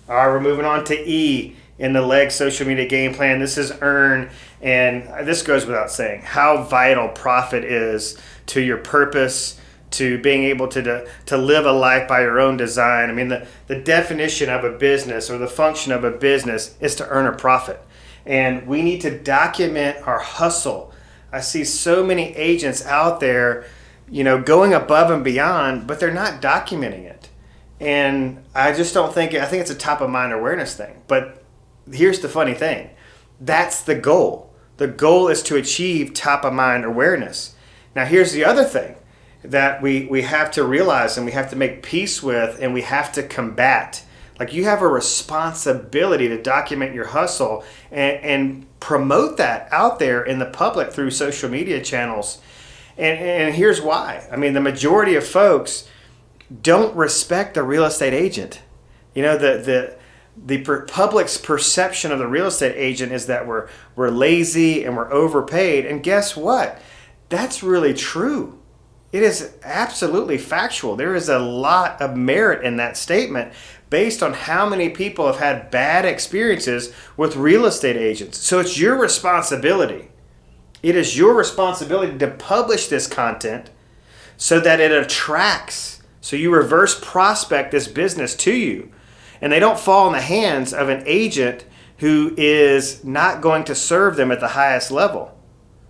All right, we're moving on to E in the LEG social media game plan. This is earn, and this goes without saying how vital profit is to your purpose, to being able to live a life by your own design. I mean, the definition of a business or the function of a business is to earn a profit. And we need to document our hustle. I see so many agents out there, going above and beyond, but they're not documenting it. And I just don't think, I think it's a top of mind awareness thing. But here's the funny thing. That's the goal. The goal is to achieve top of mind awareness. Now here's the other thing that we have to realize and we have to make peace with and we have to combat. Like, you have a responsibility to document your hustle and promote that out there in the public through social media channels. And here's why. I mean, the majority of folks don't respect the real estate agent. The public's perception of the real estate agent is that we're lazy and we're overpaid. And guess what? That's really true. It is absolutely factual. There is a lot of merit in that statement based on how many people have had bad experiences with real estate agents. So it's your responsibility. It is your responsibility to publish this content so that it attracts. So you reverse prospect this business to you. And they don't fall in the hands of an agent who is not going to serve them at the highest level,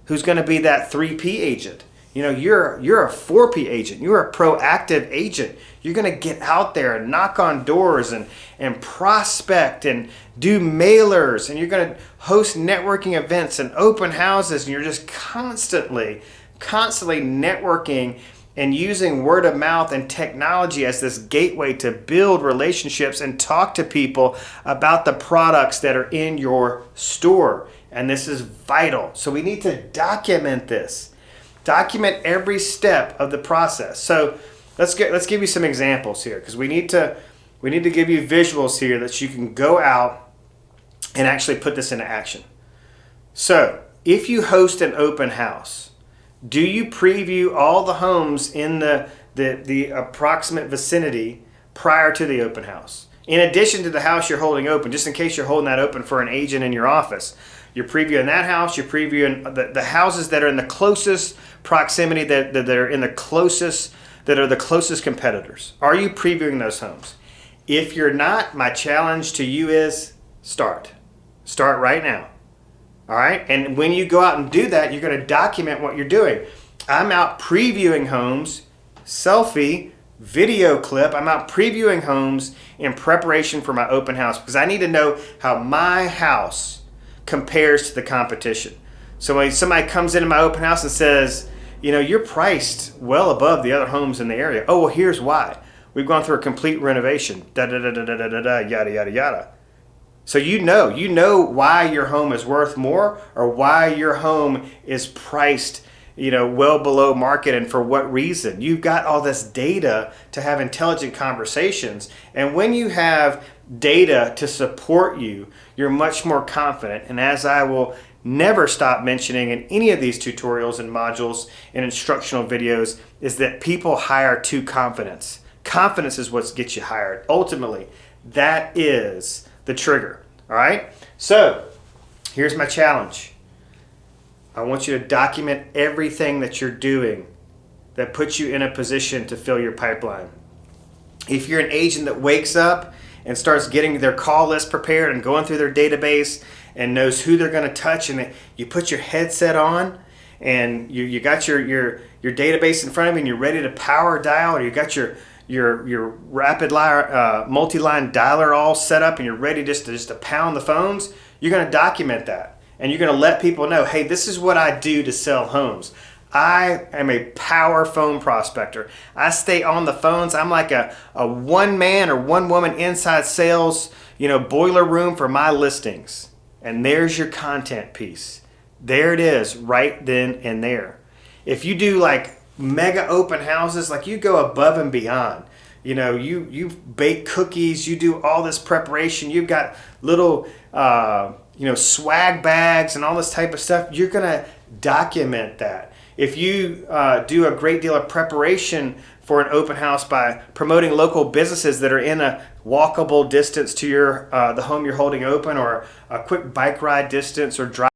who's going to be that 3P agent. You're a 4P agent. You're a proactive agent. You're going to get out there and knock on doors and prospect and do mailers, and you're going to host networking events and open houses, and you're just constantly networking and using word of mouth and technology as this gateway to build relationships and talk to people about the products that are in your store. And this is vital. So we need to document this. Document every step of the process. So let's give you some examples here, because we need to give you visuals here that you can go out and actually put this into action. So if you host an open house, do you preview all the homes in the approximate vicinity prior to the open house? In addition to the house you're holding open, just in case you're holding that open for an agent in your office, you're previewing that house, you're previewing the houses that are in the closest proximity, that are in the closest, that are the closest competitors. Are you previewing those homes? If you're not, my challenge to you is start right now. All right. And when you go out and do that, you're going to document what you're doing. I'm out previewing homes, selfie, video clip. I'm out previewing homes in preparation for my open house, because I need to know how my house compares to the competition. So when somebody comes into my open house and says, you're priced well above the other homes in the area. Oh, well, here's why. We've gone through a complete renovation, yada, yada, yada. So you know why your home is worth more, or why your home is priced, well below market, and for what reason. You've got all this data to have intelligent conversations. And when you have data to support you, you're much more confident. And as I will never stop mentioning in any of these tutorials and modules and instructional videos, is that people hire to confidence. Confidence is what gets you hired. Ultimately, that is the trigger. All right? So here's my challenge. I want you to document everything that you're doing that puts you in a position to fill your pipeline. If you're an agent that wakes up and starts getting their call list prepared and going through their database and knows who they're going to touch, and you put your headset on and you got your database in front of you and you're ready to power dial, or you got your rapid multi-line dialer all set up and you're ready just to pound the phones, you're going to document that. And you're going to let people know, hey, this is what I do to sell homes. I am a power phone prospector. I stay on the phones. I'm like a one-man or one-woman inside sales, boiler room for my listings. And there's your content piece. There it is, right then and there. If you do like mega open houses, like you go above and beyond. You bake cookies, you do all this preparation, you've got little swag bags and all this type of stuff. You're gonna document that. If you do a great deal of preparation for an open house by promoting local businesses that are in a walkable distance to your the home you're holding open, or a quick bike ride distance or drive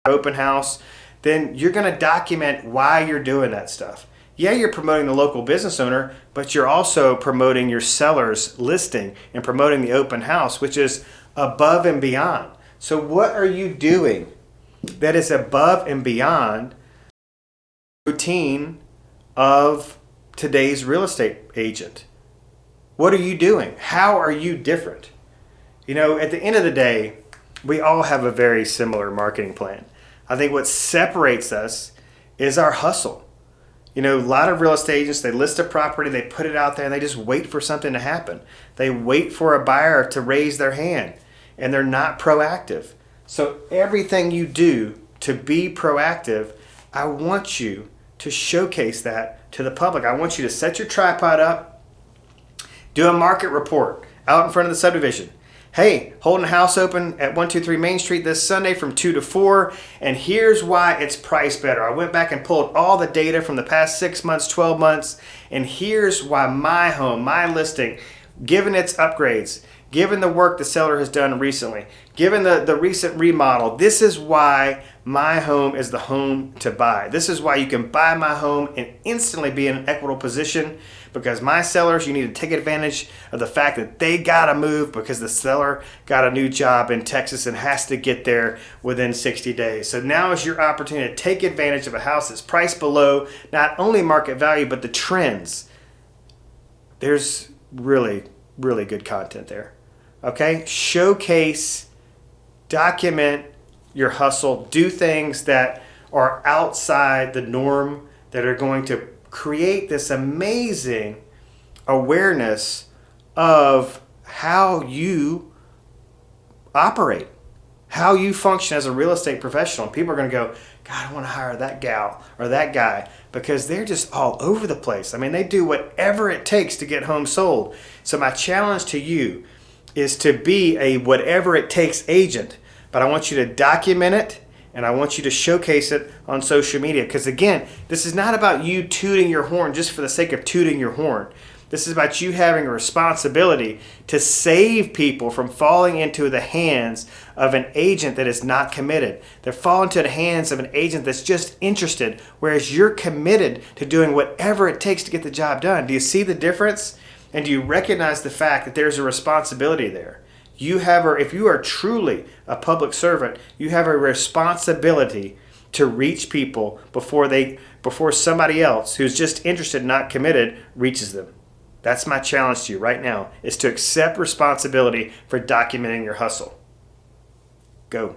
open house, then you're going to document why you're doing that stuff. Yeah, you're promoting the local business owner, but you're also promoting your seller's listing and promoting the open house, which is above and beyond. So what are you doing that is above and beyond the routine of today's real estate agent? What are you doing? How are you different? You know, at the end of the day, we all have a very similar marketing plan. I think what separates us is our hustle. You know, a lot of real estate agents, they list a property, they put it out there, and they just wait for something to happen. They wait for a buyer to raise their hand, and they're not proactive. So everything you do to be proactive, I want you to showcase that to the public. I want you to set your tripod up, do a market report out in front of the subdivision. Hey, holding a house open at 123 Main Street this Sunday from 2 to 4, and here's why it's priced better. I went back and pulled all the data from the past 6 months, 12 months, and here's why my home, my listing, given its upgrades, given the work the seller has done recently, given the recent remodel, this is why my home is the home to buy. This is why you can buy my home and instantly be in an equitable position, because my sellers, you need to take advantage of the fact that they gotta move because the seller got a new job in Texas and has to get there within 60 days. So now is your opportunity to take advantage of a house that's priced below not only market value, but the trends. There's really, really good content there. Okay? Showcase, document your hustle, do things that are outside the norm, that are going to create this amazing awareness of how you operate, how you function as a real estate professional. People are going to go, God, I want to hire that gal or that guy, because they're just all over the place. I mean, they do whatever it takes to get homes sold. So my challenge to you is to be a whatever it takes agent, but I want you to document it, and I want you to showcase it on social media. Because again, this is not about you tooting your horn just for the sake of tooting your horn. This is about you having a responsibility to save people from falling into the hands of an agent that is not committed. They're falling into the hands of an agent that's just interested, whereas you're committed to doing whatever it takes to get the job done. Do you see the difference? And do you recognize the fact that there's a responsibility there? You have, if you are truly a public servant, you have a responsibility to reach people before somebody else who's just interested, not committed, reaches them. That's my challenge to you right now, is to accept responsibility for documenting your hustle. Go.